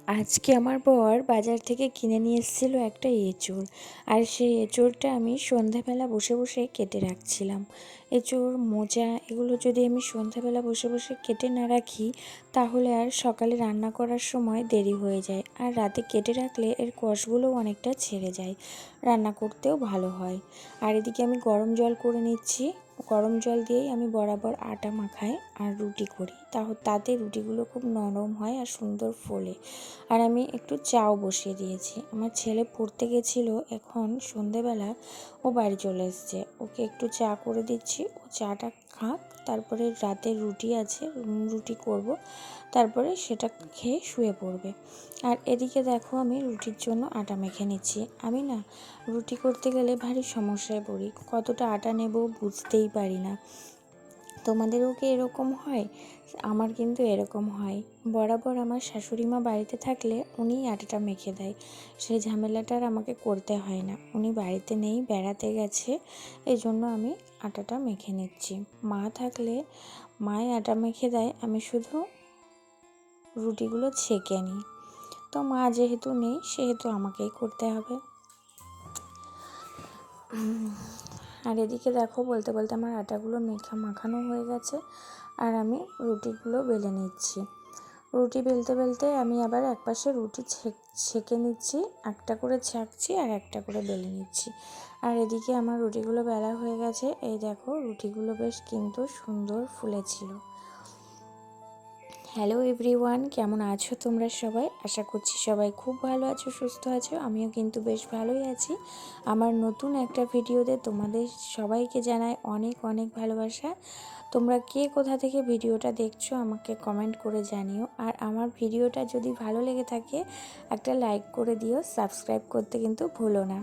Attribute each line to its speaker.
Speaker 1: আজকে আমার বর বাজার থেকে কিনে নিয়ে এসেছিল একটা এঁচোড়। আর সেই এঁচোড়টা আমি সন্ধ্যাবেলা বসে বসে কেটে রাখছিলাম। এঁচোড় মোজা এগুলো যদি আমি সন্ধ্যাবেলা বসে বসে কেটে না রাখি তাহলে আর সকালে রান্না করার সময় দেরি হয়ে যায়। আর রাতে কেটে রাখলে এর কষগুলোও অনেকটা ছেড়ে যায়, রান্না করতেও ভালো হয়। আর এদিকে আমি গরম জল করে নিচ্ছি। গরম জল দিয়েই আমি বরাবর আটা মাখাই আর রুটি করি, তাতে রুটিগুলো খুব নরম হয় আর সুন্দর ফোলে। আর আমি একটু চাও বসিয়ে দিয়েছি। আমার ছেলে পড়তে গেছিলো, এখন সন্ধেবেলা ও বাড়ি চলে এসছে। ওকে একটু চা করে দিচ্ছি, ও চাটা খাক, তারপরে রাতে রুটি আছে, রুটি করব, তারপরে সেটা খেয়ে শুয়ে পড়বে। আর এদিকে দেখো আমি রুটির জন্য আটা মেখে নিচ্ছি। আমি না রুটি করতে গেলে ভারী সমস্যায় পড়ি, কতটা আটা নেব বুঝতেই পারি না। তোমাদেরও কি এরকম হয়? আমার কিন্তু এরকম হয়। বরাবর আমার শাশুড়ি মা বাড়িতে থাকলে উনিই আটাটা মেখে দেয়, সেই ঝামেলাটা আর আমাকে করতে হয় না। উনি বাড়িতে নেই, বেড়াতে গেছে, এই জন্য আমি আটাটা মেখে নিচ্ছি। মা থাকলে মাই আটা মেখে দেয়, আমি শুধু রুটিগুলো ছেঁকে নিই। তো মা যেহেতু নেই সেহেতু আমাকেই করতে হবে। আর এদিকে দেখো বলতে বলতে আমার আটাগুলো মাখানো হয়ে গেছে, আর আমি রুটিগুলো বেলে নিচ্ছি। রুটি বেলতে বেলতে আমি আবার একপাশে রুটি ছেঁকে নিচ্ছি, একটা করে ছাঁকছি আর একটা করে বেলে নিচ্ছি। আর এদিকে আমার রুটিগুলো বেলা হয়ে গেছে। এই দেখো রুটিগুলো বেশ কিন্তু সুন্দর ফুলেছিল। হ্যালো এভরিওয়ান, কেমন আছো তোমরা সবাই? আশা করছি সবাই খুব ভালো আছো, সুস্থ আছো। আমিও কিন্তু বেশ ভালোই আছি। আমার নতুন একটা ভিডিওতে তোমাদের সবাইকে জানাই অনেক অনেক ভালোবাসা। তোমরা কে কোথা থেকে ভিডিওটা দেখছো আমাকে কমেন্ট করে জানিও। আর আমার ভিডিওটা যদি ভালো লেগে থাকে একটা লাইক করে দিও, সাবস্ক্রাইব করতে কিন্তু ভুলো না।